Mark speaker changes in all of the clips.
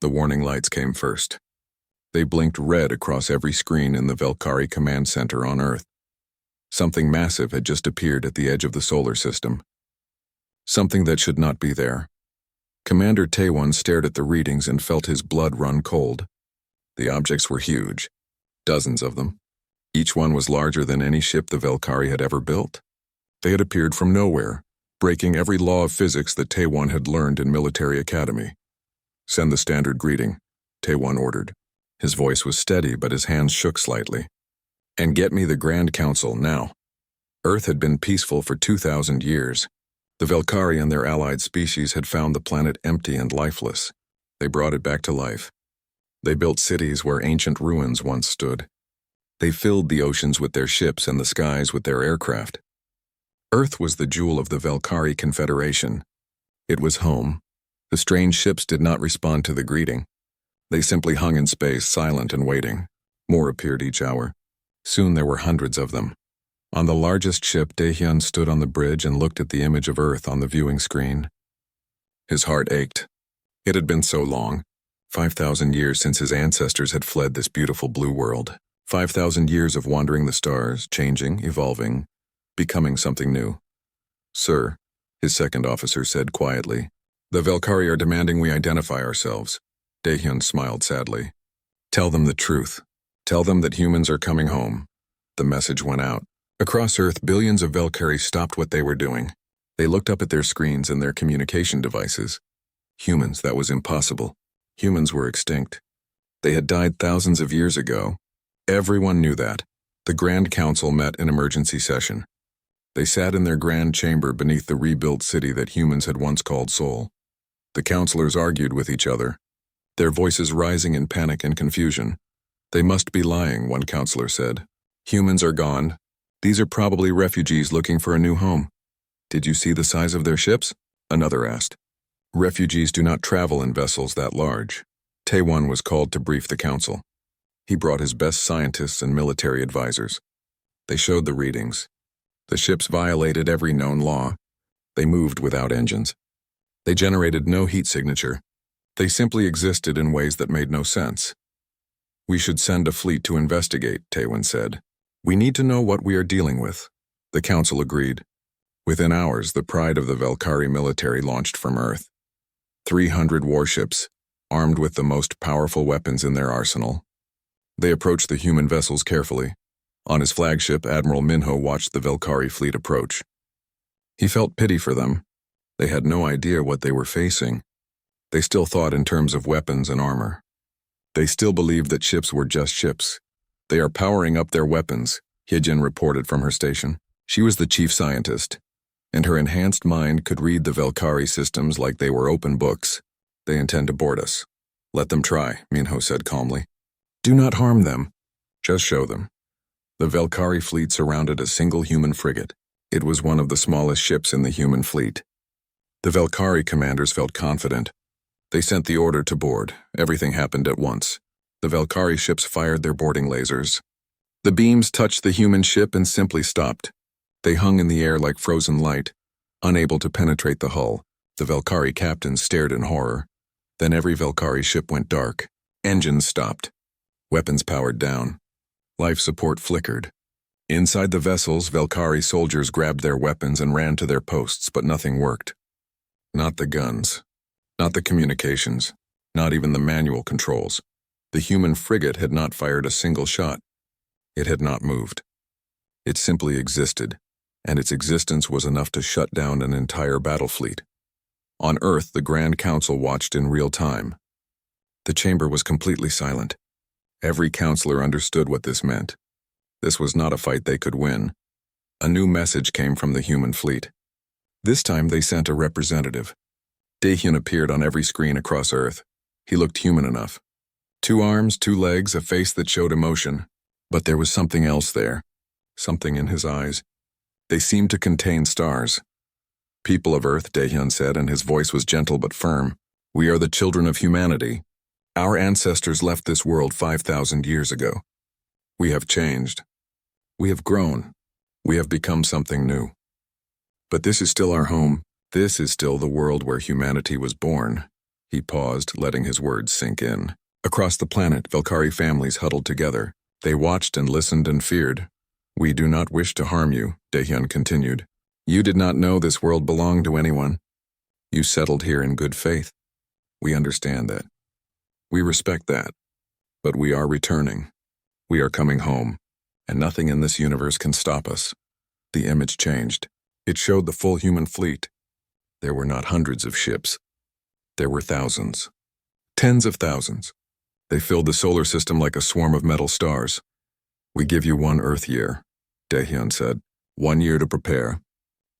Speaker 1: The warning lights came first. They blinked red across every screen in the Velkari command center on Earth. Something massive had just appeared at the edge of the solar system. Something that should not be there. Commander Taewon stared at the readings and felt his blood run cold. The objects were huge, dozens of them. Each one was larger than any ship the Velkari had ever built. They had appeared from nowhere, breaking every law of physics that Taewon had learned in military academy. "Send the standard greeting," Taewon ordered. His voice was steady, but his hands shook slightly. "And get me the Grand Council now." Earth had been peaceful for 2,000 years. The Velkari and their allied species had found the planet empty and lifeless. They brought it back to life. They built cities where ancient ruins once stood. They filled the oceans with their ships and the skies with their aircraft. Earth was the jewel of the Velkari Confederation. It was home. The strange ships did not respond to the greeting. They simply hung in space, silent and waiting. More appeared each hour. Soon there were hundreds of them. On the largest ship, Daehyun stood on the bridge and looked at the image of Earth on the viewing screen. His heart ached. It had been so long, 5,000 years since his ancestors had fled this beautiful blue world. 5,000 years of wandering the stars, changing, evolving, becoming something new. "Sir," his second officer said quietly, "the Velkari are demanding we identify ourselves." Daehyun smiled sadly. "Tell them the truth. Tell them that humans are coming home." The message went out. Across Earth, billions of Velkari stopped what they were doing. They looked up at their screens and their communication devices. Humans, that was impossible. Humans were extinct. They had died thousands of years ago. Everyone knew that. The Grand Council met in emergency session. They sat in their grand chamber beneath the rebuilt city that humans had once called Seoul. The counselors argued with each other, their voices rising in panic and confusion. "They must be lying," one counselor said. "Humans are gone. These are probably refugees looking for a new home." "Did you see the size of their ships?" another asked. "Refugees do not travel in vessels that large." Taewon was called to brief the council. He brought his best scientists and military advisors. They showed the readings. The ships violated every known law. They moved without engines. They generated no heat signature. They simply existed in ways that made no sense. "We should send a fleet to investigate," Taewon said. "We need to know what we are dealing with." The council agreed. Within hours, the pride of the Velkari military launched from Earth. 300 warships, armed with the most powerful weapons in their arsenal. They approached the human vessels carefully. On his flagship, Admiral Minho watched the Velkari fleet approach. He felt pity for them. They had no idea what they were facing. They still thought in terms of weapons and armor. They still believed that ships were just ships. "They are powering up their weapons," Hyejin reported from her station. She was the chief scientist, and her enhanced mind could read the Velkari systems like they were open books. "They intend to board us." "Let them try," Minho said calmly. "Do not harm them. Just show them." The Velkari fleet surrounded a single human frigate. It was one of the smallest ships in the human fleet. The Velkari commanders felt confident. They sent the order to board. Everything happened at once. The Velkari ships fired their boarding lasers. The beams touched the human ship and simply stopped. They hung in the air like frozen light, unable to penetrate the hull. The Velkari captains stared in horror. Then every Velkari ship went dark. Engines stopped. Weapons powered down. Life support flickered. Inside the vessels, Velkari soldiers grabbed their weapons and ran to their posts, but nothing worked. Not the guns. Not the communications. Not even the manual controls. The human frigate had not fired a single shot. It had not moved. It simply existed, and its existence was enough to shut down an entire battle fleet. On Earth, the Grand Council watched in real time. The chamber was completely silent. Every counselor understood what this meant. This was not a fight they could win. A new message came from the human fleet. This time they sent a representative. Daehyun appeared on every screen across Earth. He looked human enough. 2 arms, 2 legs, a face that showed emotion. But there was something else there. Something in his eyes. They seemed to contain stars. "People of Earth," Daehyun said, and his voice was gentle but firm. "We are the children of humanity. Our ancestors left this world 5,000 years ago. We have changed. We have grown. We have become something new. But this is still our home. This is still the world where humanity was born." He paused, letting his words sink in. Across the planet, Velkari families huddled together. They watched and listened and feared. "We do not wish to harm you," Daehyun continued. "You did not know this world belonged to anyone. You settled here in good faith. We understand that. We respect that. But we are returning. We are coming home, and nothing in this universe can stop us." The image changed. It showed the full human fleet. There were not hundreds of ships. There were thousands. Tens of thousands. They filled the solar system like a swarm of metal stars. "We give you 1 Earth year," Daehyun said. 1 year to prepare.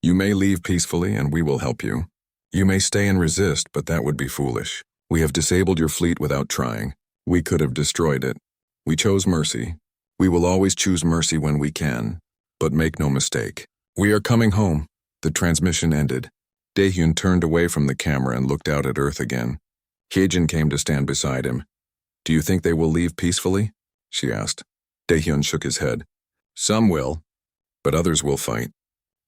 Speaker 1: You may leave peacefully and we will help you. You may stay and resist, but that would be foolish. We have disabled your fleet without trying. We could have destroyed it. We chose mercy. We will always choose mercy when we can. But make no mistake. We are coming home. The transmission ended. Daehyun turned away from the camera and looked out at Earth again. Hyejin came to stand beside him. "Do you think they will leave peacefully?" she asked. Daehyun shook his head. "Some will, but others will fight.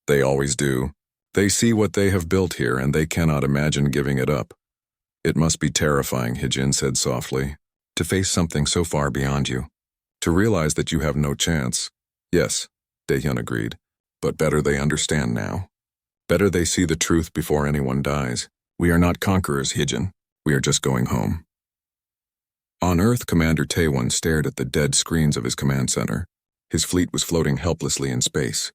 Speaker 1: They always do. They see what they have built here and they cannot imagine giving it up." "It must be terrifying," Hyejin said softly, "to face something so far beyond you. To realize that you have no chance." "Yes," Daehyun agreed, "but better they understand now. Better they see the truth before anyone dies. We are not conquerors, Hyejin. We are just going home." On Earth, Commander Taewon stared at the dead screens of his command center. His fleet was floating helplessly in space.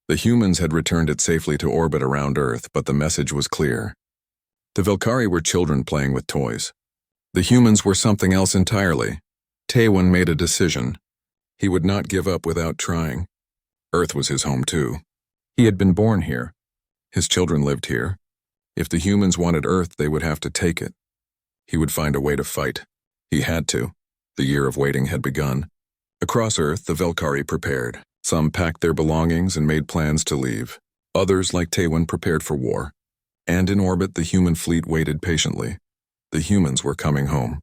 Speaker 1: The humans had returned it safely to orbit around Earth, but the message was clear. The Velkari were children playing with toys. The humans were something else entirely. Taewon made a decision. He would not give up without trying. Earth was his home too. He had been born here. His children lived here. If the humans wanted Earth, they would have to take it. He would find a way to fight. He had to. The year of waiting had begun. Across Earth, the Velkari prepared. Some packed their belongings and made plans to leave. Others, like Taewon, prepared for war. And in orbit, the human fleet waited patiently. The humans were coming home.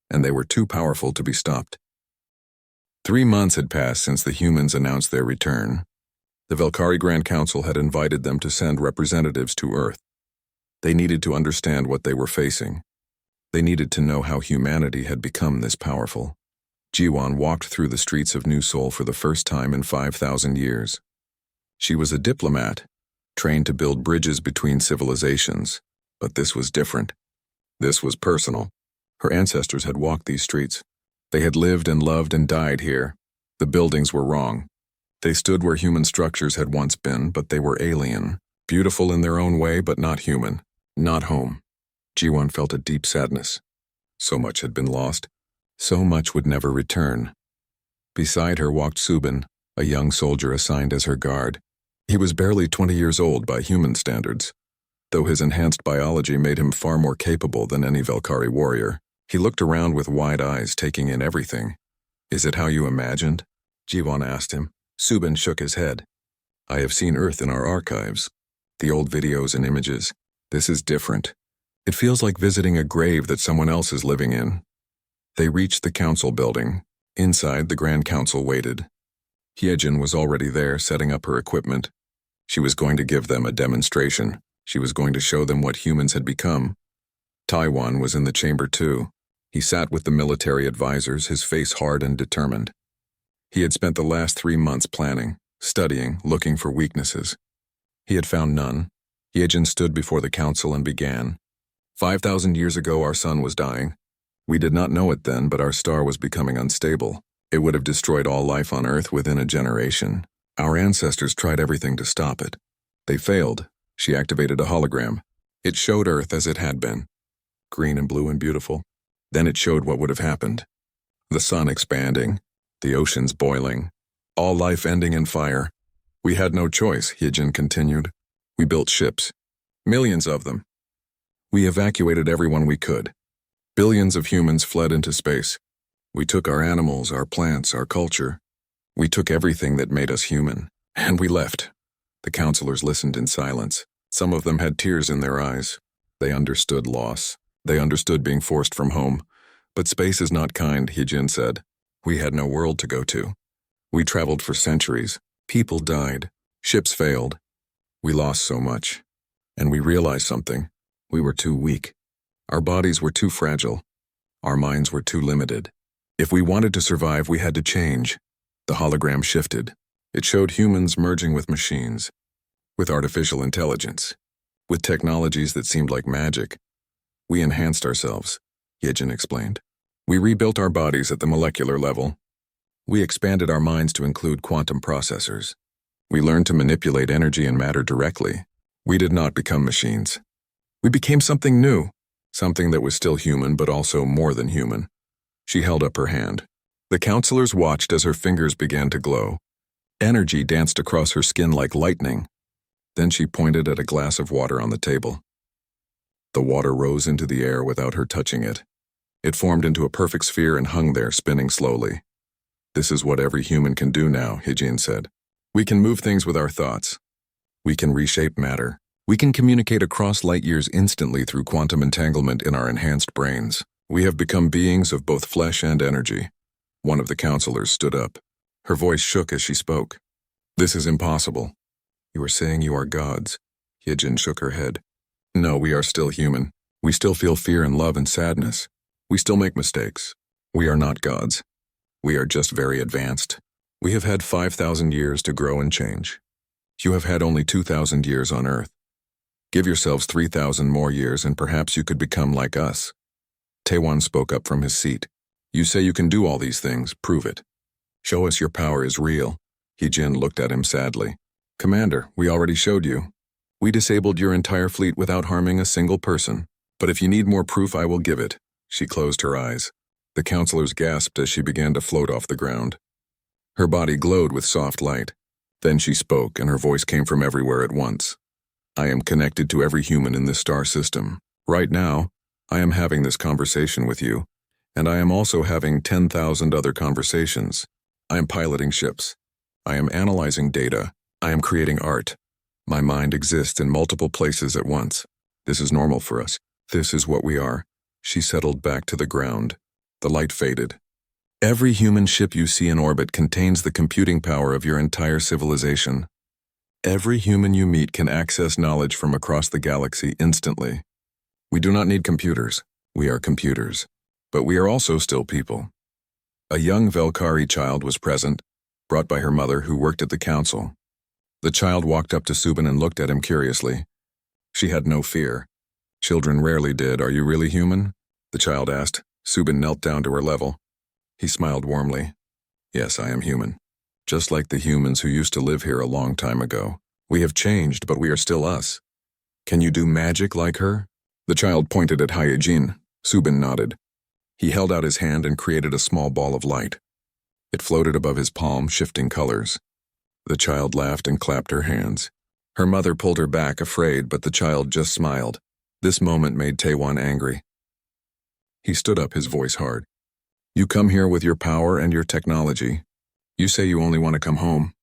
Speaker 1: And they were too powerful to be stopped. 3 months had passed since the humans announced their return. The Velkari Grand Council had invited them to send representatives to Earth. They needed to understand what they were facing. They needed to know how humanity had become this powerful. Jiwon walked through the streets of New Seoul for the first time in 5,000 years. She was a diplomat, trained to build bridges between civilizations, but this was different. This was personal. Her ancestors had walked these streets. They had lived and loved and died here. The buildings were wrong. They stood where human structures had once been, but they were alien, beautiful in their own way, but not human, not home. Jiwon felt a deep sadness. So much had been lost. So much would never return. Beside her walked Subin, a young soldier assigned as her guard. He was barely 20 years old by human standards, though his enhanced biology made him far more capable than any Velkari warrior. He looked around with wide eyes, taking in everything. "Is it how you imagined?" Jiwon asked him. Subin shook his head. "I have seen Earth in our archives, the old videos and images. This is different. It feels like visiting a grave that someone else is living in." They reached the council building. Inside, the Grand Council waited. Hyejin was already there, setting up her equipment. She was going to give them a demonstration. She was going to show them what humans had become. Taewon was in the chamber too. He sat with the military advisors, his face hard and determined. He had spent the last 3 months planning, studying, looking for weaknesses. He had found none. Hyejin stood before the council and began. 5,000 years ago, our sun was dying. We did not know it then, but our star was becoming unstable. It would have destroyed all life on Earth within a generation. Our ancestors tried everything to stop it. They failed. She activated a hologram. It showed Earth as it had been, green and blue and beautiful. Then it showed what would have happened. The sun expanding, the oceans boiling, all life ending in fire. We had no choice, Hyejin continued. We built ships, millions of them. We evacuated everyone we could. Billions of humans fled into space. We took our animals, our plants, our culture. We took everything that made us human, and we left. The counselors listened in silence. Some of them had tears in their eyes. They understood loss. They understood being forced from home. But space is not kind, Hyejin said. We had no world to go to. We traveled for centuries. People died. Ships failed. We lost so much. And we realized something. We were too weak. Our bodies were too fragile. Our minds were too limited. If we wanted to survive, we had to change. The hologram shifted. It showed humans merging with machines, with artificial intelligence, with technologies that seemed like magic. We enhanced ourselves, Yejin explained. We rebuilt our bodies at the molecular level. We expanded our minds to include quantum processors. We learned to manipulate energy and matter directly. We did not become machines. We became something new, something that was still human but also more than human. She held up her hand. The counselors watched as her fingers began to glow. Energy danced across her skin like lightning. Then she pointed at a glass of water on the table. The water rose into the air without her touching it. It formed into a perfect sphere and hung there, spinning slowly. This is what every human can do now, Hijin said. We can move things with our thoughts. We can reshape matter. We can communicate across light years instantly through quantum entanglement in our enhanced brains. We have become beings of both flesh and energy. One of the counselors stood up. Her voice shook as she spoke. This is impossible. You are saying you are gods. Hijin shook her head. No, we are still human. We still feel fear and love and sadness. We still make mistakes. We are not gods. We are just very advanced. We have had 5,000 years to grow and change. You have had only 2,000 years on Earth. Give yourselves 3,000 more years and perhaps you could become like us. Taewon spoke up from his seat. You say you can do all these things, prove it. Show us your power is real. Hijin looked at him sadly. Commander, we already showed you. We disabled your entire fleet without harming a single person. But if you need more proof, I will give it. She closed her eyes. The counselors gasped as she began to float off the ground. Her body glowed with soft light. Then she spoke, and her voice came from everywhere at once. I am connected to every human in this star system. Right now, I am having this conversation with you, and I am also having 10,000 other conversations. I am piloting ships. I am analyzing data. I am creating art. My mind exists in multiple places at once. This is normal for us. This is what we are. She settled back to the ground. The light faded. Every human ship you see in orbit contains the computing power of your entire civilization. Every human you meet can access knowledge from across the galaxy instantly. We do not need computers. We are computers. But we are also still people. A young Velkari child was present, brought by her mother who worked at the council. The child walked up to Subin and looked at him curiously. She had no fear. Children rarely did. Are you really human? The child asked. Subin knelt down to her level. He smiled warmly. Yes, I am human. Just like the humans who used to live here a long time ago. We have changed, but we are still us. Can you do magic like her? The child pointed at Hyejin. Subin nodded. He held out his hand and created a small ball of light. It floated above his palm, shifting colors. The child laughed and clapped her hands. Her mother pulled her back, afraid, but the child just smiled. This moment made Taewon angry. He stood up, his voice hard. You come here with your power and your technology. You say you only want to come home.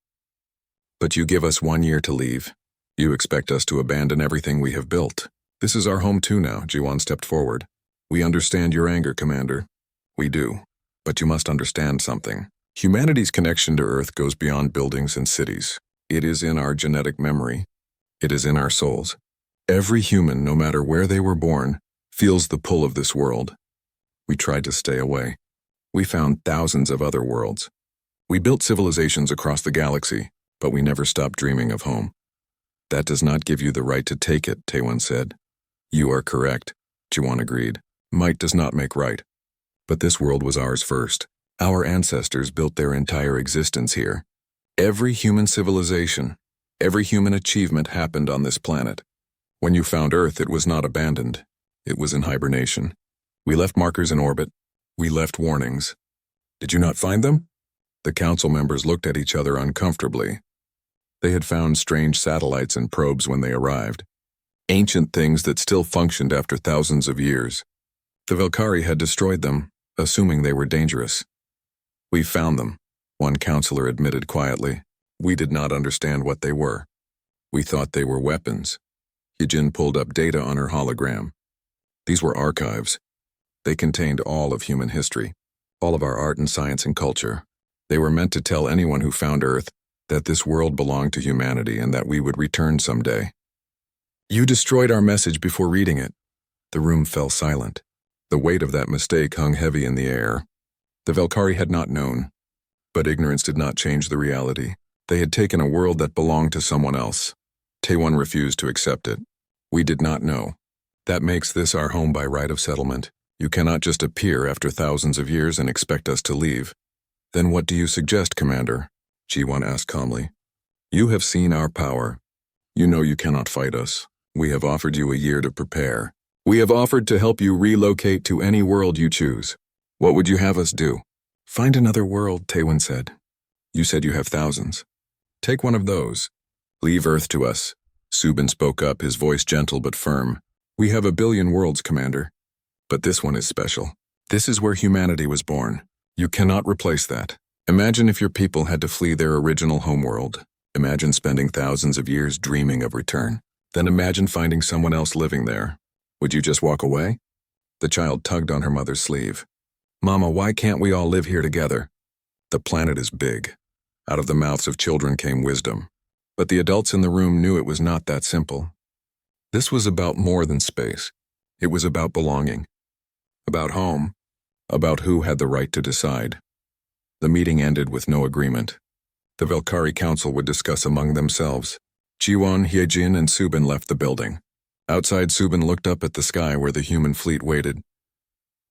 Speaker 1: But you give us 1 year to leave. You expect us to abandon everything we have built. This is our home too now, Jiwon stepped forward. We understand your anger, Commander. We do. But you must understand something. Humanity's connection to Earth goes beyond buildings and cities. It is in our genetic memory. It is in our souls. Every human, no matter where they were born, feels the pull of this world. We tried to stay away. We found thousands of other worlds. We built civilizations across the galaxy, but we never stopped dreaming of home. That does not give you the right to take it, Taewon said. You are correct, Jiwon agreed. Might does not make right. But this world was ours first. Our ancestors built their entire existence here. Every human civilization, every human achievement happened on this planet. When you found Earth, it was not abandoned. It was in hibernation. We left markers in orbit. We left warnings. Did you not find them? The council members looked at each other uncomfortably. They had found strange satellites and probes when they arrived. Ancient things that still functioned after thousands of years. The Velkari had destroyed them, assuming they were dangerous. We found them, one counselor admitted quietly. We did not understand what they were. We thought they were weapons. Yejin pulled up data on her hologram. These were archives. They contained all of human history, all of our art and science and culture. They were meant to tell anyone who found Earth that this world belonged to humanity and that we would return someday. You destroyed our message before reading it. The room fell silent. The weight of that mistake hung heavy in the air. The Velkari had not known. But ignorance did not change the reality. They had taken a world that belonged to someone else. Taewon refused to accept it. We did not know. That makes this our home by right of settlement. You cannot just appear after thousands of years and expect us to leave. Then what do you suggest, Commander? Jiwon asked calmly. You have seen our power. You know you cannot fight us. We have offered you a year to prepare. We have offered to help you relocate to any world you choose. What would you have us do? Find another world, Taewon said. You said you have thousands. Take one of those. Leave Earth to us. Subin spoke up, his voice gentle but firm. We have 1 billion worlds, Commander. But this one is special. This is where humanity was born. You cannot replace that. Imagine if your people had to flee their original homeworld. Imagine spending thousands of years dreaming of return. Then imagine finding someone else living there. Would you just walk away? The child tugged on her mother's sleeve. Mama, why can't we all live here together? The planet is big. Out of the mouths of children came wisdom. But the adults in the room knew it was not that simple. This was about more than space. It was about belonging. About home. About who had the right to decide. The meeting ended with no agreement. The Velkari Council would discuss among themselves. Jiwon, Hyejin, and Subin left the building. Outside, Subin looked up at the sky where the human fleet waited.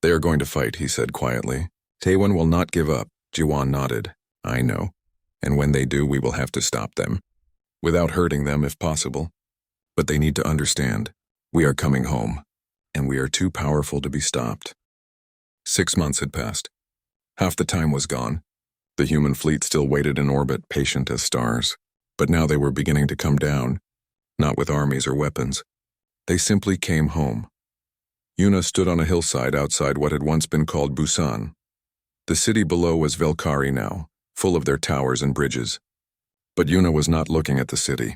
Speaker 1: They are going to fight, he said quietly. Taewon will not give up. Jiwon nodded. I know. And when they do, we will have to stop them. Without hurting them, if possible. But they need to understand. We are coming home. And we are too powerful to be stopped. 6 months had passed. Half the time was gone. The human fleet still waited in orbit, patient as stars. But now they were beginning to come down. Not with armies or weapons. They simply came home. Yuna stood on a hillside outside what had once been called Busan. The city below was Velkari now, full of their towers and bridges. But Yuna was not looking at the city.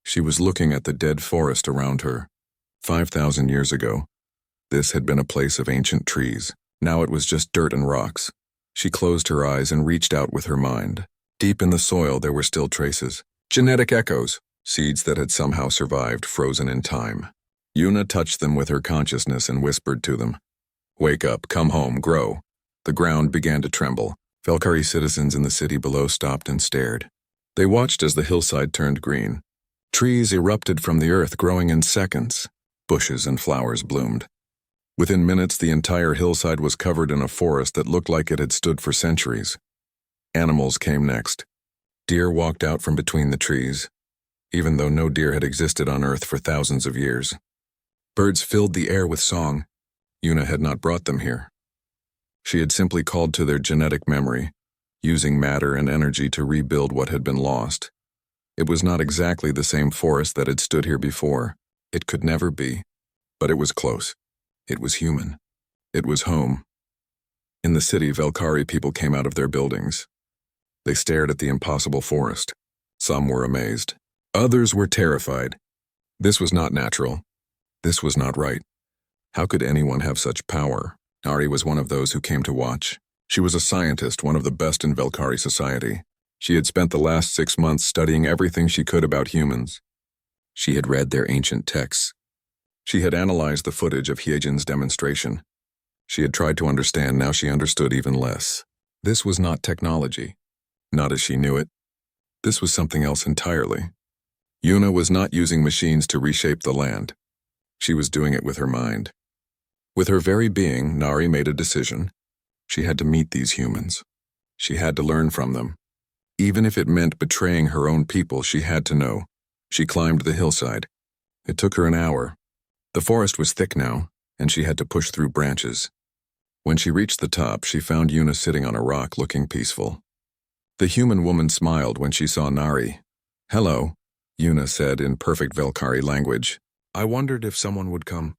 Speaker 1: She was looking at the dead forest around her. 5,000 years ago, this had been a place of ancient trees. Now it was just dirt and rocks. She closed her eyes and reached out with her mind. Deep in the soil there were still traces. Genetic echoes, seeds that had somehow survived, frozen in time. Yuna touched them with her consciousness and whispered to them. Wake up, come home, grow. The ground began to tremble. Velkari citizens in the city below stopped and stared. They watched as the hillside turned green. Trees erupted from the earth, growing in seconds. Bushes and flowers bloomed. Within minutes, the entire hillside was covered in a forest that looked like it had stood for centuries. Animals came next. Deer walked out from between the trees, even though no deer had existed on Earth for thousands of years. Birds filled the air with song. Yuna had not brought them here. She had simply called to their genetic memory, using matter and energy to rebuild what had been lost. It was not exactly the same forest that had stood here before. It could never be. But it was close. It was human. It was home. In the city, Velkari people came out of their buildings. They stared at the impossible forest. Some were amazed. Others were terrified. This was not natural. This was not right. How could anyone have such power? Nari was one of those who came to watch. She was a scientist, one of the best in Velkari society. She had spent the last 6 months studying everything she could about humans. She had read their ancient texts. She had analyzed the footage of Hyejin's demonstration. She had tried to understand, now she understood even less. This was not technology. Not as she knew it. This was something else entirely. Yuna was not using machines to reshape the land. She was doing it with her mind. With her very being, Nari made a decision. She had to meet these humans. She had to learn from them. Even if it meant betraying her own people, she had to know. She climbed the hillside. It took her an hour. The forest was thick now, and she had to push through branches. When she reached the top, she found Yuna sitting on a rock looking peaceful. The human woman smiled when she saw Nari. Hello, Yuna said in perfect Velkari language. I wondered if someone would come.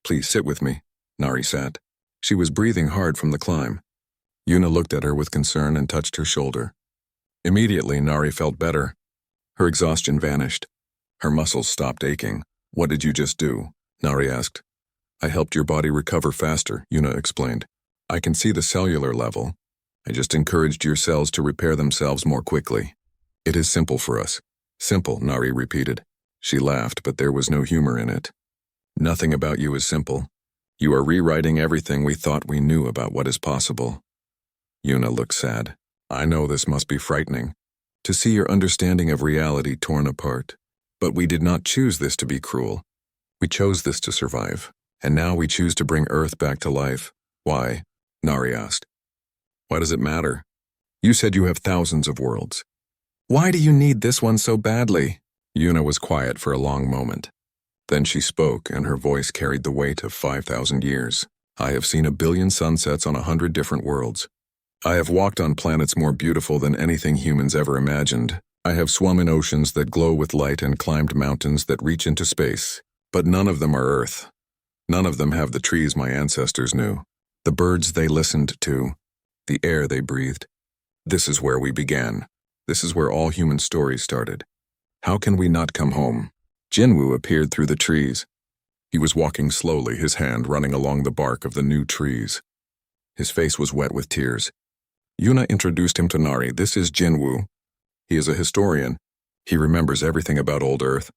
Speaker 1: Please sit with me. Nari sat. She was breathing hard from the climb. Yuna looked at her with concern and touched her shoulder. Immediately, Nari felt better. Her exhaustion vanished. Her muscles stopped aching. What did you just do? Nari asked. I helped your body recover faster, Yuna explained. I can see the cellular level. I just encouraged your cells to repair themselves more quickly. It is simple for us. Simple, Nari repeated. She laughed, but there was no humor in it. Nothing about you is simple. You are rewriting everything we thought we knew about what is possible. Yuna looked sad. I know this must be frightening, to see your understanding of reality torn apart. But we did not choose this to be cruel. We chose this to survive, and now we choose to bring Earth back to life. Why? Nari asked. Why does it matter? You said you have thousands of worlds. Why do you need this one so badly? Yuna was quiet for a long moment. Then she spoke, and her voice carried the weight of 5,000 years. I have seen 1 billion sunsets on 100 different worlds. I have walked on planets more beautiful than anything humans ever imagined. I have swum in oceans that glow with light and climbed mountains that reach into space. But none of them are Earth. None of them have the trees my ancestors knew, the birds they listened to, the air they breathed. This is where we began. This is where all human stories started. How can we not come home? Jinwoo appeared through the trees. He was walking slowly, his hand running along the bark of the new trees. His face was wet with tears. Yuna introduced him to Nari. This is Jinwoo. He is a historian. He remembers everything about old Earth.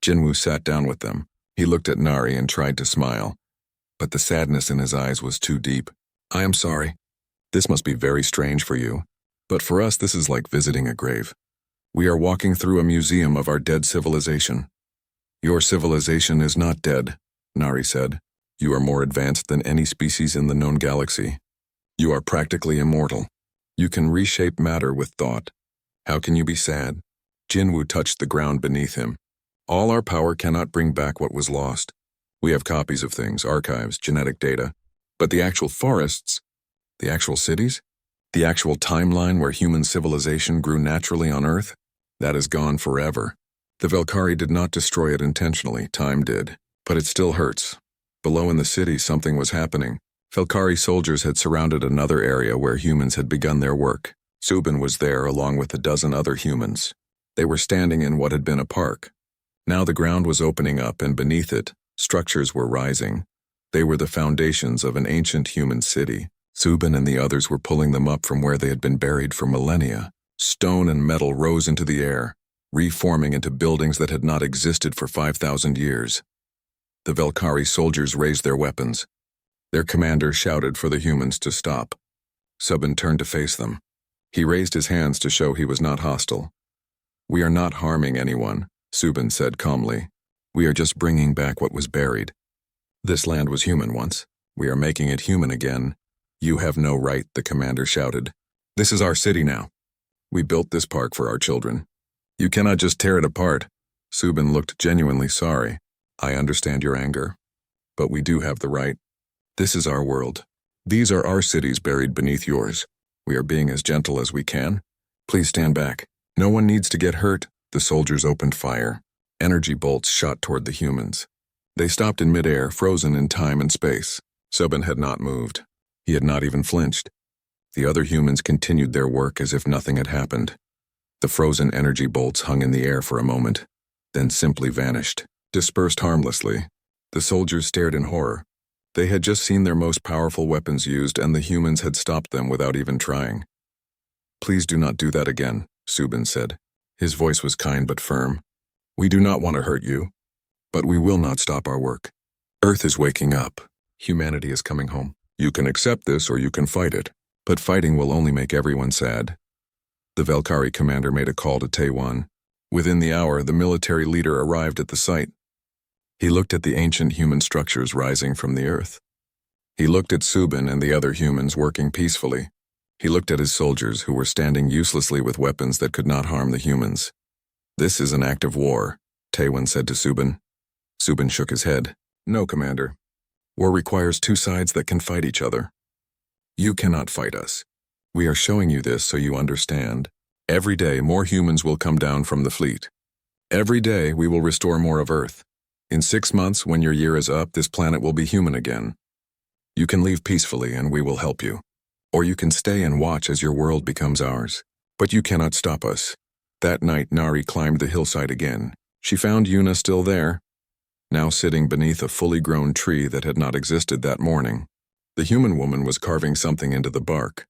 Speaker 1: Jinwoo sat down with them. He looked at Nari and tried to smile, but the sadness in his eyes was too deep. I am sorry. This must be very strange for you, but for us this is like visiting a grave. We are walking through a museum of our dead civilization. Your civilization is not dead, Nari said. You are more advanced than any species in the known galaxy. You are practically immortal. You can reshape matter with thought. How can you be sad? Jinwoo touched the ground beneath him. All our power cannot bring back what was lost. We have copies of things, archives, genetic data. But the actual forests, the actual cities, the actual timeline where human civilization grew naturally on Earth, that is gone forever. The Valkyrie did not destroy it intentionally, time did. But it still hurts. Below in the city, something was happening. Valkyrie soldiers had surrounded another area where humans had begun their work. Subin was there along with 12 other humans. They were standing in what had been a park. Now the ground was opening up, and beneath it, structures were rising. They were the foundations of an ancient human city. Subin and the others were pulling them up from where they had been buried for millennia. Stone and metal rose into the air, reforming into buildings that had not existed for 5,000 years. The Valkyrie soldiers raised their weapons. Their commander shouted for the humans to stop. Subin turned to face them. He raised his hands to show he was not hostile. We are not harming anyone, Subin said calmly. We are just bringing back what was buried. This land was human once. We are making it human again. You have no right, the commander shouted. This is our city now. We built this park for our children. You cannot just tear it apart. Subin looked genuinely sorry. I understand your anger, but we do have the right. This is our world. These are our cities buried beneath yours. We are being as gentle as we can. Please stand back. No one needs to get hurt. The soldiers opened fire. Energy bolts shot toward the humans. They stopped in midair, frozen in time and space. Subin had not moved. He had not even flinched. The other humans continued their work as if nothing had happened. The frozen energy bolts hung in the air for a moment, then simply vanished, dispersed harmlessly. The soldiers stared in horror. They had just seen their most powerful weapons used, and the humans had stopped them without even trying. Please do not do that again, Subin said. His voice was kind but firm. We do not want to hurt you, but we will not stop our work. Earth is waking up. Humanity is coming home. You can accept this or you can fight it, but fighting will only make everyone sad. The Valkyrie commander made a call to Taewon. Within the hour, the military leader arrived at the site. He looked at the ancient human structures rising from the earth. He looked at Subin and the other humans working peacefully. He looked at his soldiers who were standing uselessly with weapons that could not harm the humans. This is an act of war, Taewon said to Subin. Subin shook his head. No, Commander. War requires two sides that can fight each other. You cannot fight us. We are showing you this so you understand. Every day more humans will come down from the fleet. Every day we will restore more of Earth. In 6 months, when your year is up, this planet will be human again. You can leave peacefully and we will help you. Or you can stay and watch as your world becomes ours. But you cannot stop us. That night, Nari climbed the hillside again. She found Yuna still there, now sitting beneath a fully grown tree that had not existed that morning. The human woman was carving something into the bark.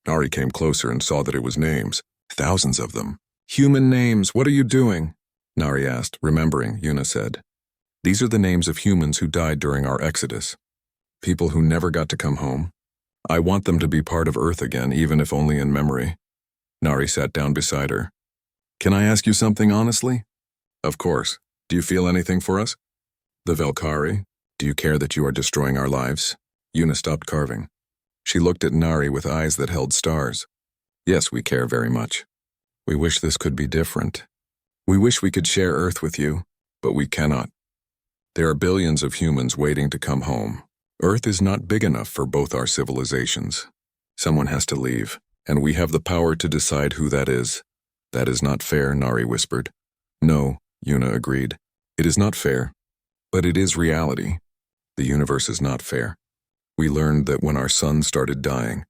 Speaker 1: Nari came closer and saw that it was names. Thousands of them. Human names, what are you doing? Nari asked, remembering, Yuna said. These are the names of humans who died during our exodus. People who never got to come home. I want them to be part of Earth again, even if only in memory. Nari sat down beside her. Can I ask you something honestly? Of course. Do you feel anything for us? The Velkari, do you care that you are destroying our lives? Yuna stopped carving. She looked at Nari with eyes that held stars. Yes, we care very much. We wish this could be different. We wish we could share Earth with you, but we cannot. There are billions of humans waiting to come home. Earth is not big enough for both our civilizations. Someone has to leave, and we have the power to decide who that is. That is not fair, Nari whispered. No, Yuna agreed. It is not fair, but it is reality. The universe is not fair. We learned that when our sun started dying.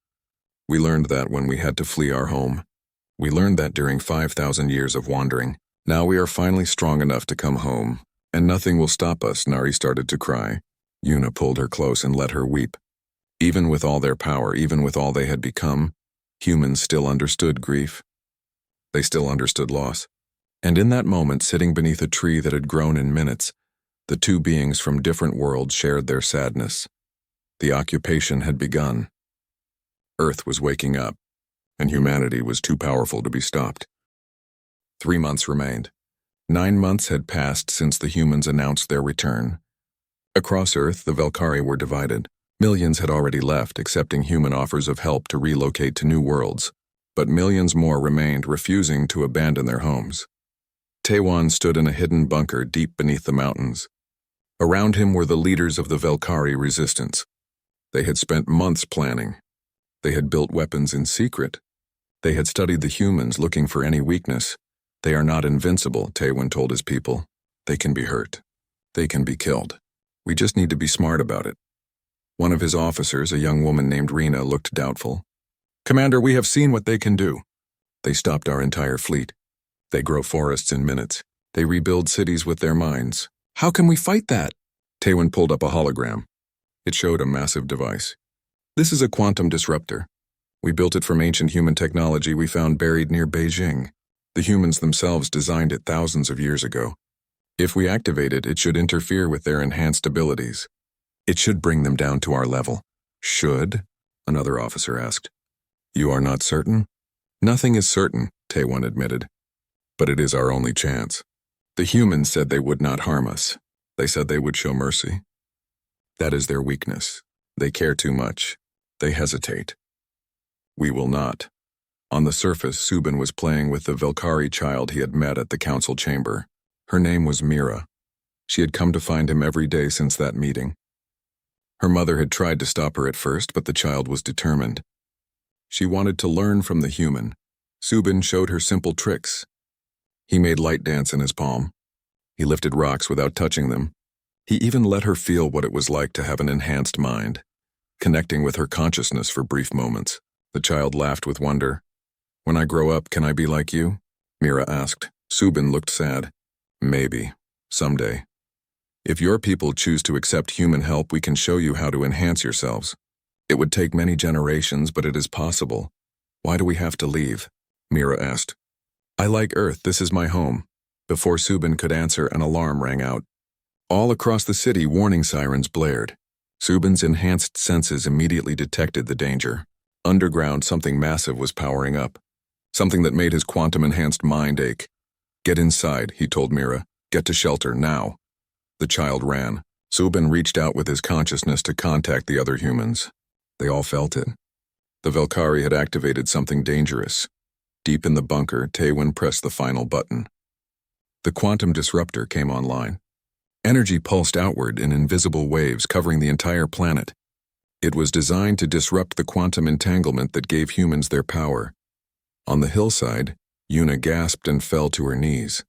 Speaker 1: We learned that when we had to flee our home. We learned that during 5,000 years of wandering. Now we are finally strong enough to come home, and nothing will stop us. Nari started to cry. Yuna pulled her close and let her weep. Even with all their power, even with all they had become, humans still understood grief. They still understood loss. And in that moment, sitting beneath a tree that had grown in minutes, the two beings from different worlds shared their sadness. The occupation had begun. Earth was waking up, and humanity was too powerful to be stopped. 3 months remained. 9 months had passed since the humans announced their return. Across Earth, the Velkari were divided. Millions had already left, accepting human offers of help to relocate to new worlds, but millions more remained, refusing to abandon their homes. Taewon stood in a hidden bunker deep beneath the mountains. Around him were the leaders of the Velkari resistance. They had spent months planning. They had built weapons in secret. They had studied the humans, looking for any weakness. They are not invincible, Taewon told his people. They can be hurt. They can be killed. We just need to be smart about it. One of his officers, a young woman named Rena, looked doubtful. Commander, we have seen what they can do. They stopped our entire fleet. They grow forests in minutes. They rebuild cities with their minds. How can we fight that? Taewon pulled up a hologram. It showed a massive device. This is a quantum disruptor. We built it from ancient human technology we found buried near Beijing. The humans themselves designed it thousands of years ago. If we activate it, it should interfere with their enhanced abilities. It should bring them down to our level. Should? Another officer asked. You are not certain? Nothing is certain, Taewon admitted. But it is our only chance. The humans said they would not harm us. They said they would show mercy. That is their weakness. They care too much. They hesitate. We will not. On the surface, Subin was playing with the Velkari child he had met at the council chamber. Her name was Mira. She had come to find him every day since that meeting. Her mother had tried to stop her at first, but the child was determined. She wanted to learn from the human. Subin showed her simple tricks. He made light dance in his palm. He lifted rocks without touching them. He even let her feel what it was like to have an enhanced mind, connecting with her consciousness for brief moments. The child laughed with wonder. When I grow up, can I be like you? Mira asked. Subin looked sad. Maybe. Someday. If your people choose to accept human help, we can show you how to enhance yourselves. It would take many generations, but it is possible. Why do we have to leave? Mira asked. I like Earth, this is my home. Before Subin could answer, an alarm rang out. All across the city, warning sirens blared. Subin's enhanced senses immediately detected the danger. Underground, something massive was powering up. Something that made his quantum-enhanced mind ache. Get inside, he told Mira. Get to shelter, now. The child ran. Subin reached out with his consciousness to contact the other humans. They all felt it. The Velkari had activated something dangerous. Deep in the bunker, Taewon pressed the final button. The quantum disruptor came online. Energy pulsed outward in invisible waves covering the entire planet. It was designed to disrupt the quantum entanglement that gave humans their power. On the hillside, Yuna gasped and fell to her knees.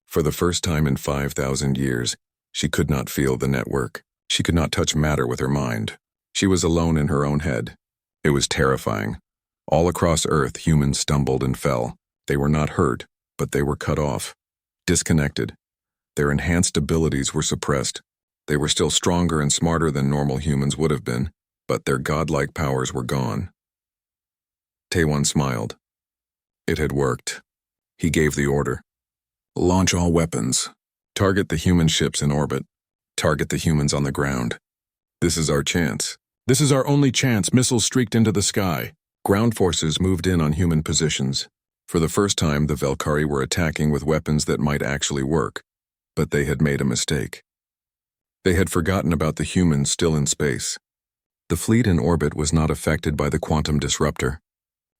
Speaker 1: For the first time in 5,000 years, she could not feel the network. She could not touch matter with her mind. She was alone in her own head. It was terrifying. All across Earth, humans stumbled and fell. They were not hurt, but they were cut off, disconnected. Their enhanced abilities were suppressed. They were still stronger and smarter than normal humans would have been, but their godlike powers were gone. Taewon smiled. It had worked. He gave the order. Launch all weapons. Target the human ships in orbit. Target the humans on the ground. This is our chance. This is our only chance. Missiles streaked into the sky. Ground forces moved in on human positions. For the first time, the Valkyrie were attacking with weapons that might actually work. But they had made a mistake. They had forgotten about the humans still in space. The fleet in orbit was not affected by the quantum disruptor.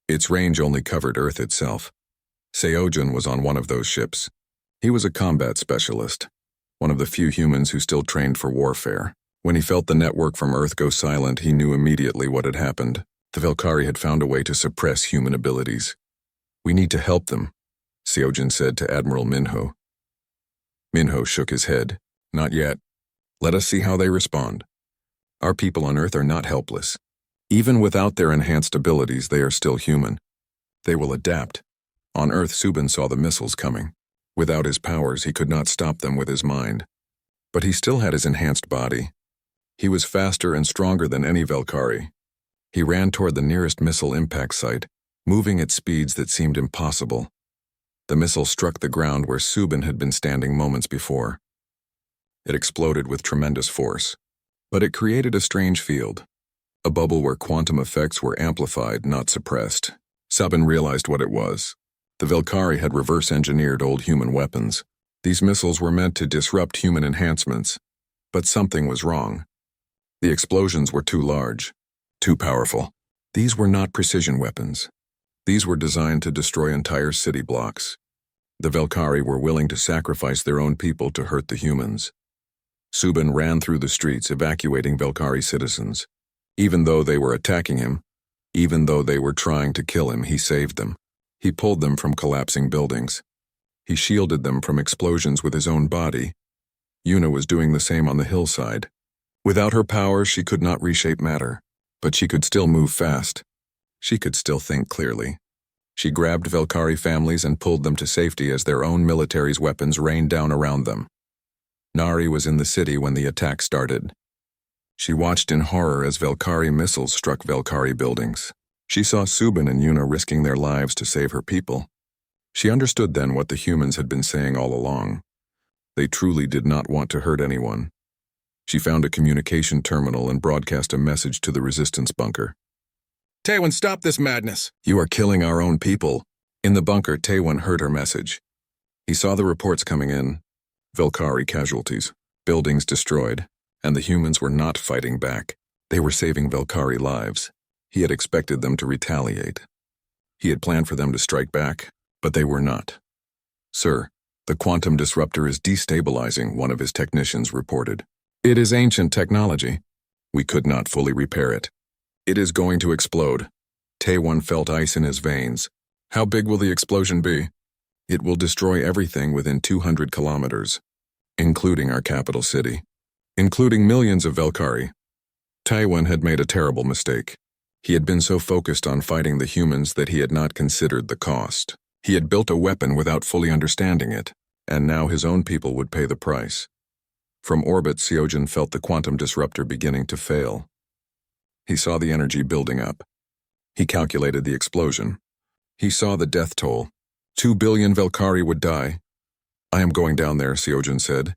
Speaker 1: Its range only covered Earth itself. Seojin was on one of those ships. He was a combat specialist, one of the few humans who still trained for warfare. When he felt the network from Earth go silent, he knew immediately what had happened. The Valkyrie had found a way to suppress human abilities. "We need to help them," Seojin said to Admiral Minho. Minho shook his head. "Not yet. Let us see how they respond. Our people on Earth are not helpless. Even without their enhanced abilities, they are still human. They will adapt." On Earth, Subin saw the missiles coming. Without his powers, he could not stop them with his mind. But he still had his enhanced body. He was faster and stronger than any Valkyrie. He ran toward the nearest missile impact site, moving at speeds that seemed impossible. The missile struck the ground where Subin had been standing moments before. It exploded with tremendous force. But it created a strange field, a bubble where quantum effects were amplified, not suppressed. Subin realized what it was. The Valkyrie had reverse-engineered old human weapons. These missiles were meant to disrupt human enhancements, but something was wrong. The explosions were too large, too powerful. These were not precision weapons. These were designed to destroy entire city blocks. The Valkyrie were willing to sacrifice their own people to hurt the humans. Subin ran through the streets, evacuating Valkyrie citizens. Even though they were attacking him, even though they were trying to kill him, he saved them. He pulled them from collapsing buildings. He shielded them from explosions with his own body. Yuna was doing the same on the hillside. Without her powers, she could not reshape matter, but she could still move fast. She could still think clearly. She grabbed Valkyrie families and pulled them to safety as their own military's weapons rained down around them. Nari was in the city when the attack started. She watched in horror as Valkyrie missiles struck Valkyrie buildings. She saw Subin and Yuna risking their lives to save her people. She understood then what the humans had been saying all along. They truly did not want to hurt anyone. She found a communication terminal and broadcast a message to the resistance bunker. "Taewon, stop this madness! You are killing our own people." In the bunker, Taewon heard her message. He saw the reports coming in. Valkyrie casualties, buildings destroyed, and the humans were not fighting back. They were saving Valkyrie lives. He had expected them to retaliate. He had planned for them to strike back, but they were not. "Sir, the quantum disruptor is destabilizing," one of his technicians reported. "It is ancient technology. We could not fully repair it. It is going to explode." Taewon felt ice in his veins. "How big will the explosion be?" "It will destroy everything within 200 kilometers, including our capital city, including millions of Valkyrie." Taewon had made a terrible mistake. He had been so focused on fighting the humans that he had not considered the cost. He had built a weapon without fully understanding it, and now his own people would pay the price. From orbit, Seojin felt the quantum disruptor beginning to fail. He saw the energy building up. He calculated the explosion. He saw the death toll. 2 billion Valkyrie would die. "I am going down there," Seojin said.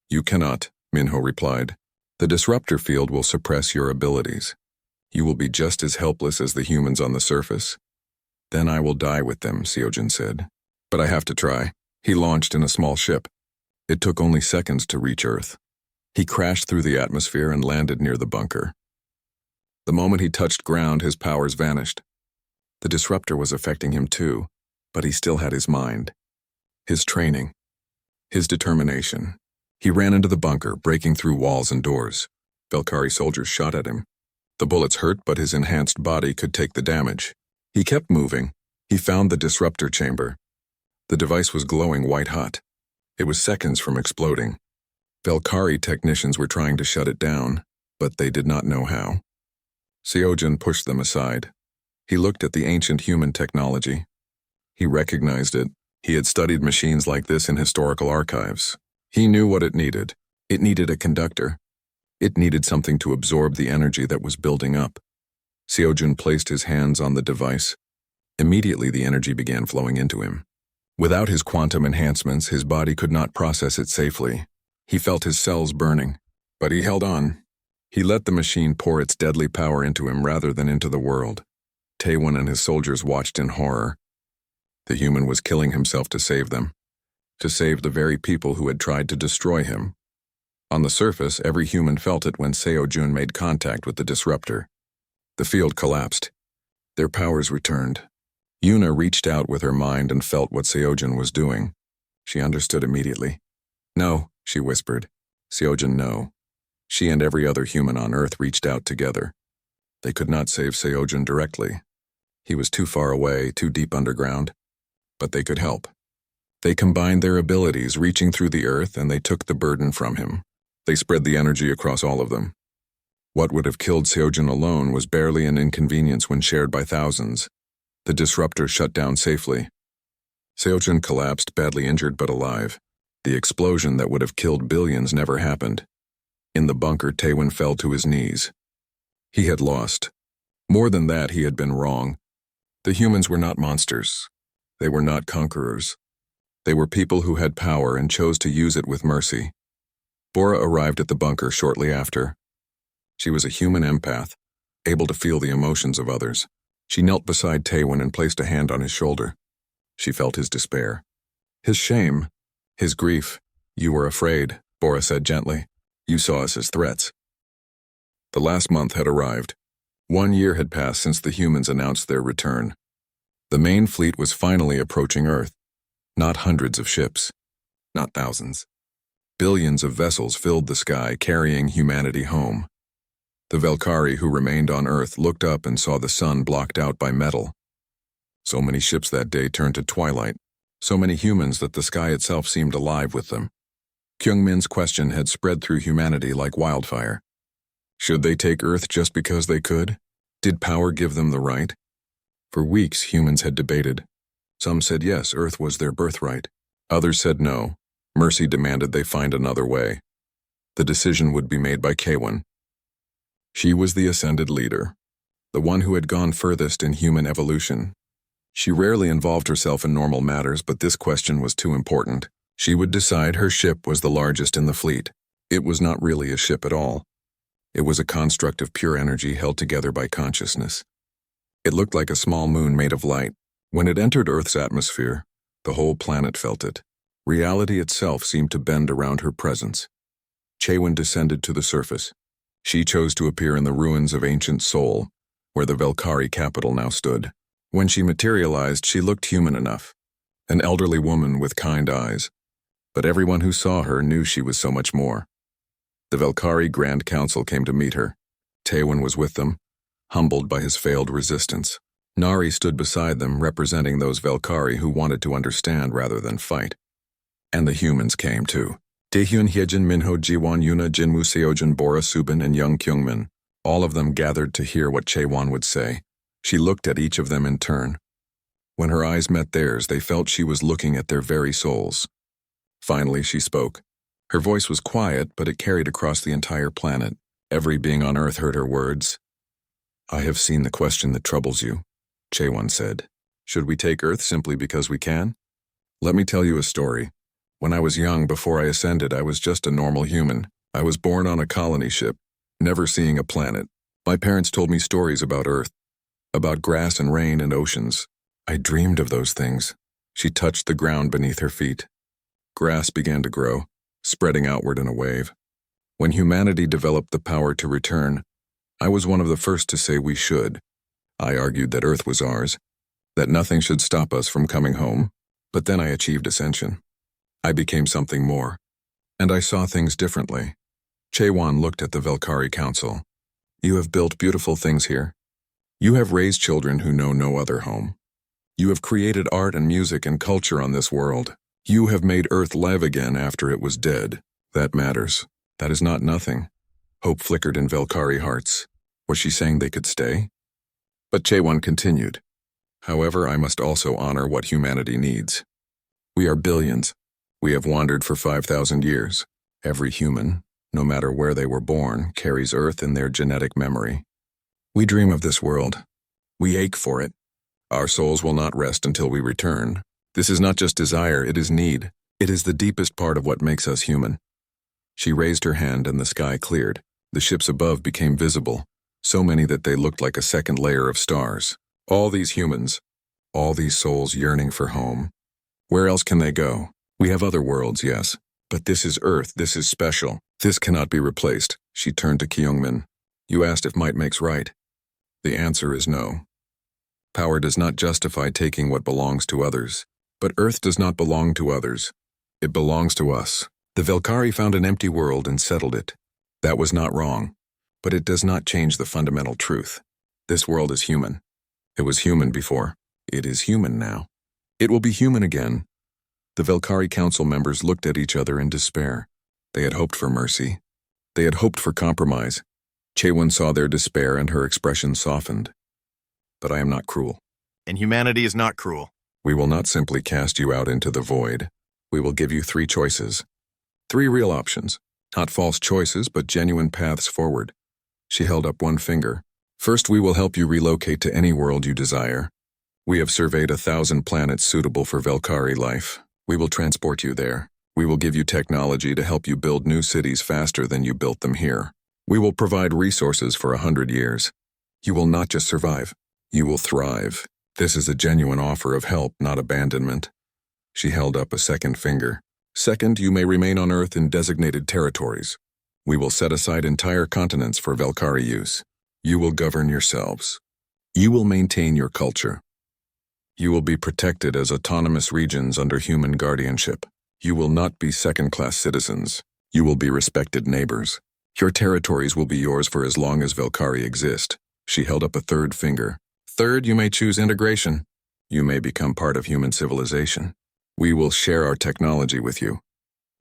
Speaker 1: "You cannot," Minho replied. "The disruptor field will suppress your abilities. You will be just as helpless as the humans on the surface." "Then I will die with them," Seojin said. "But I have to try." He launched in a small ship. It took only seconds to reach Earth. He crashed through the atmosphere and landed near the bunker. The moment he touched ground, his powers vanished. The disruptor was affecting him too, but he still had his mind, his training, his determination. He ran into the bunker, breaking through walls and doors. Valkyrie soldiers shot at him. The bullets hurt, but his enhanced body could take the damage. He kept moving. He found the disruptor chamber. The device was glowing white-hot. It was seconds from exploding. Valkyrie technicians were trying to shut it down, but they did not know how. Seojin pushed them aside. He looked at the ancient human technology. He recognized it. He had studied machines like this in historical archives. He knew what it needed. It needed a conductor. It needed something to absorb the energy that was building up. Seojin placed his hands on the device. Immediately, the energy began flowing into him. Without his quantum enhancements, his body could not process it safely. He felt his cells burning, but he held on. He let the machine pour its deadly power into him rather than into the world. Taewon and his soldiers watched in horror. The human was killing himself to save them, to save the very people who had tried to destroy him. On the surface, every human felt it when Seo-jun made contact with the disruptor. The field collapsed. Their powers returned. Yuna reached out with her mind and felt what Seo-jun was doing. She understood immediately. "No," she whispered. "Seo-jun, no." She and every other human on Earth reached out together. They could not save Seo-jun directly. He was too far away, too deep underground. But they could help. They combined their abilities, reaching through the Earth, and they took the burden from him. They spread the energy across all of them. What would have killed Seo-jun alone was barely an inconvenience when shared by thousands. The disruptor shut down safely. Seo-jun collapsed, badly injured but alive. The explosion that would have killed billions never happened. In the bunker, Taewon fell to his knees. He had lost. More than that, he had been wrong. The humans were not monsters. They were not conquerors. They were people who had power and chose to use it with mercy. Bora arrived at the bunker shortly after. She was a human empath, able to feel the emotions of others. She knelt beside Taewon and placed a hand on his shoulder. She felt his despair, his shame, his grief. "You were afraid," Bora said gently. "You saw us as threats." The last month had arrived. 1 year had passed since the humans announced their return. The main fleet was finally approaching Earth. Not hundreds of ships, not thousands. Billions of vessels filled the sky, carrying humanity home. The Valkyrie who remained on Earth looked up and saw the sun blocked out by metal. So many ships that day turned to twilight, so many humans that the sky itself seemed alive with them. Kyungmin's question had spread through humanity like wildfire. Should they take Earth just because they could? Did power give them the right? For weeks, humans had debated. Some said yes, Earth was their birthright. Others said no. Mercy demanded they find another way. The decision would be made by Kaewon. She was the ascended leader, the one who had gone furthest in human evolution. She rarely involved herself in normal matters, but this question was too important. She would decide. Her ship was the largest in the fleet. It was not really a ship at all. It was a construct of pure energy held together by consciousness. It looked like a small moon made of light. When it entered Earth's atmosphere, the whole planet felt it. Reality itself seemed to bend around her presence. Chaewon descended to the surface. She chose to appear in the ruins of ancient Seoul, where the Valkyrie capital now stood. When she materialized, she looked human enough, an elderly woman with kind eyes. But everyone who saw her knew she was so much more. The Valkyrie Grand Council came to meet her. Taewon was with them, humbled by his failed resistance. Nari stood beside them, representing those Valkyrie who wanted to understand rather than fight. And the humans came too. Daehyun, Hyejin, Minho, Jiwon, Yuna, Jinwoo, Seojin, Bora, Subin, and young Kyungmin. All of them gathered to hear what Chaewon would say. She looked at each of them in turn. When her eyes met theirs, they felt she was looking at their very souls. Finally, she spoke. Her voice was quiet, but it carried across the entire planet. Every being on Earth heard her words. "I have seen the question that troubles you," Chaewon said. "Should we take Earth simply because we can? Let me tell you a story. When I was young, before I ascended, I was just a normal human. I was born on a colony ship, never seeing a planet. My parents told me stories about Earth, about grass and rain and oceans. I dreamed of those things." She touched the ground beneath her feet. Grass began to grow, spreading outward in a wave. When humanity developed the power to return, I was one of the first to say we should. I argued that Earth was ours, that nothing should stop us from coming home. But then I achieved ascension. I became something more, and I saw things differently. Chaewon looked at the Valkyrie Council. "You have built beautiful things here. You have raised children who know no other home. You have created art and music and culture on this world. You have made Earth live again after it was dead. That matters. That is not nothing." Hope flickered in Valkyrie hearts. Was she saying they could stay? But Chaewon continued. "However, I must also honor what humanity needs. We are billions. We have wandered for 5,000 years. Every human, no matter where they were born, carries Earth in their genetic memory. We dream of this world. We ache for it. Our souls will not rest until we return. This is not just desire, it is need. It is the deepest part of what makes us human." She raised her hand and the sky cleared. The ships above became visible, so many that they looked like a second layer of stars. All these humans, all these souls yearning for home. Where else can they go? We have other worlds, yes. But this is Earth, this is special. This cannot be replaced. She turned to Kyungmin. You asked if might makes right. The answer is no. Power does not justify taking what belongs to others. But Earth does not belong to others. It belongs to us. The Velkari found an empty world and settled it. That was not wrong. But it does not change the fundamental truth. This world is human. It was human before. It is human now. It will be human again. The Velkari Council members looked at each other in despair. They had hoped for mercy. They had hoped for compromise. Chaewon saw their despair and her expression softened. But I am not cruel.
Speaker 2: And humanity is not cruel.
Speaker 1: We will not simply cast you out into the void. We will give you 3 choices. 3 real options. Not false choices, but genuine paths forward. She held up one finger. First, we will help you relocate to any world you desire. We have surveyed 1,000 planets suitable for Velkari life. We will transport you there. We will give you technology to help you build new cities faster than you built them here. We will provide resources for 100 years. You will not just survive. You will thrive. This is a genuine offer of help, not abandonment. She held up a second finger. Second, you may remain on Earth in designated territories. We will set aside entire continents for Velkari use. You will govern yourselves. You will maintain your culture. You will be protected as autonomous regions under human guardianship. You will not be second-class citizens. You will be respected neighbors. Your territories will be yours for as long as Velkari exist. She held up a third finger. Third, you may choose integration. You may become part of human civilization. We will share our technology with you.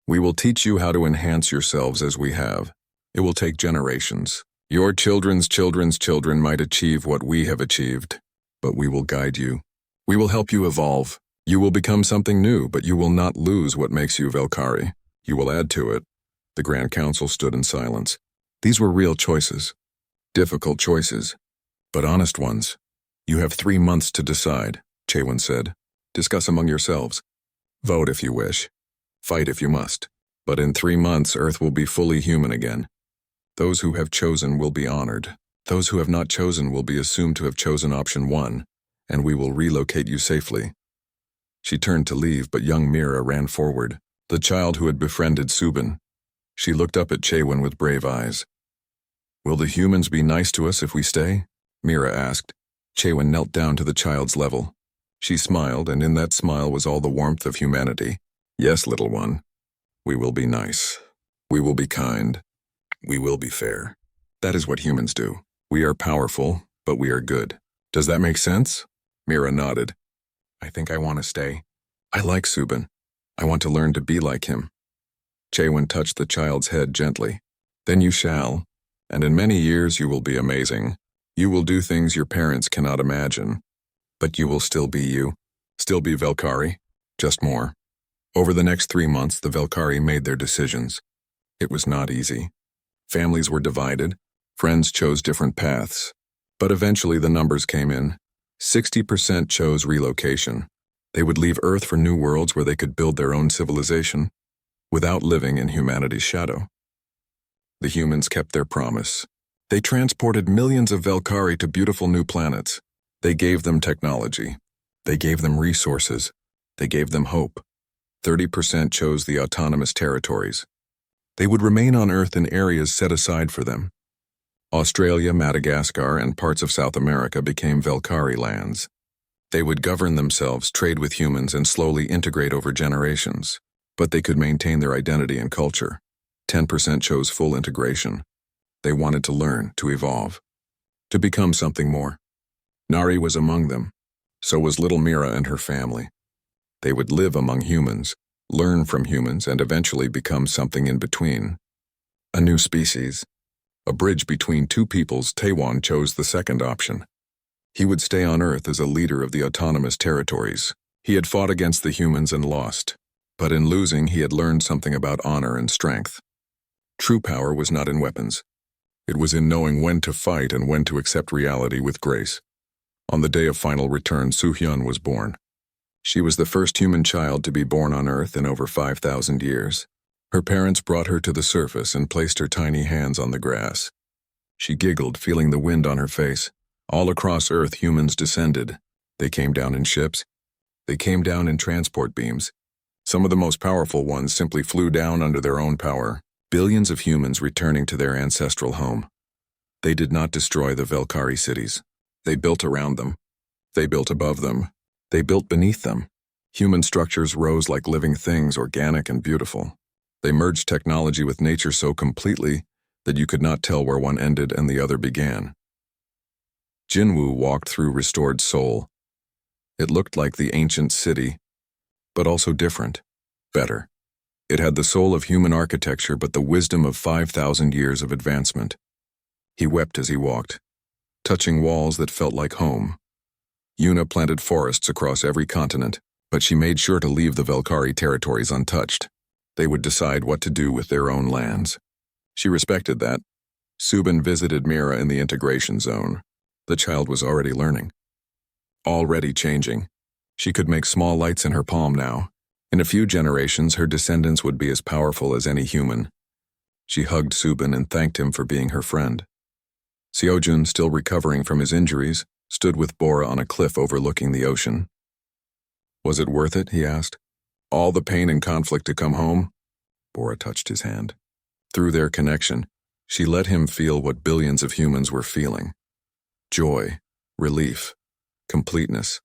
Speaker 1: We will teach you how to enhance yourselves as we have. It will take generations. Your children's children's children might achieve what we have achieved, but we will guide you. We will help you evolve. You will become something new, but you will not lose what makes you Velkari. You will add to it. The Grand Council stood in silence. These were real choices. Difficult choices, but honest ones. You have 3 months to decide, Chaewon said. Discuss among yourselves. Vote if you wish. Fight if you must. But in 3 months, Earth will be fully human again. Those who have chosen will be honored. Those who have not chosen will be assumed to have chosen option 1, and we will relocate you safely. She turned to leave, but young Mira ran forward, the child who had befriended Subin. She looked up at Chaewon with brave eyes. Will the humans be nice to us if we stay? Mira asked. Chaewon knelt down to the child's level. She smiled, and in that smile was all the warmth of humanity. Yes, little one. We will be nice. We will be kind. We will be fair. That is what humans do. We are powerful, but we are good. Does that make sense? Mira nodded. I think I want to stay. I like Subin. I want to learn to be like him. Chaewon touched the child's head gently. Then you shall, and in many years you will be amazing. You will do things your parents cannot imagine. But you will still be you. Still be Velkari. Just more. Over the next 3 months, the Velkari made their decisions. It was not easy. Families were divided. Friends chose different paths. But eventually the numbers came in. 60% chose relocation. They would leave Earth for new worlds where they could build their own civilization without living in humanity's shadow. The humans kept their promise. They transported millions of Velkari to beautiful new planets. They gave them technology. They gave them resources. They gave them hope. 30% chose the autonomous territories. They would remain on Earth in areas set aside for them. Australia, Madagascar, and parts of South America became Velkari lands. They would govern themselves, trade with humans, and slowly integrate over generations. But they could maintain their identity and culture. 10% chose full integration. They wanted to learn, to evolve, to become something more. Nari was among them. So was little Mira and her family. They would live among humans, learn from humans, and eventually become something in between. A new species. A bridge between two peoples. Taewon chose the second option. He would stay on Earth as a leader of the autonomous territories. He had fought against the humans and lost. But in losing, he had learned something about honor and strength. True power was not in weapons. It was in knowing when to fight and when to accept reality with grace. On the day of final return, Soo-hyun was born. She was the first human child to be born on Earth in over 5,000 years. Her parents brought her to the surface and placed her tiny hands on the grass. She giggled, feeling the wind on her face. All across Earth, humans descended. They came down in ships. They came down in transport beams. Some of the most powerful ones simply flew down under their own power. Billions of humans returning to their ancestral home. They did not destroy the Velkari cities. They built around them. They built above them. They built beneath them. Human structures rose like living things, organic and beautiful. They merged technology with nature so completely that you could not tell where one ended and the other began. Jinwoo walked through restored Seoul. It looked like the ancient city, but also different, better. It had the soul of human architecture but the wisdom of 5,000 years of advancement. He wept as he walked, touching walls that felt like home. Yuna planted forests across every continent, but she made sure to leave the Velkari territories untouched. They would decide what to do with their own lands. She respected that. Subin visited Mira in the integration zone. The child was already learning. Already changing. She could make small lights in her palm now. In a few generations, her descendants would be as powerful as any human. She hugged Subin and thanked him for being her friend. Seojun, still recovering from his injuries, stood with Bora on a cliff overlooking the ocean. Was it worth it, he asked. All the pain and conflict to come home? Bora touched his hand. Through their connection, she let him feel what billions of humans were feeling. Joy, relief, completeness.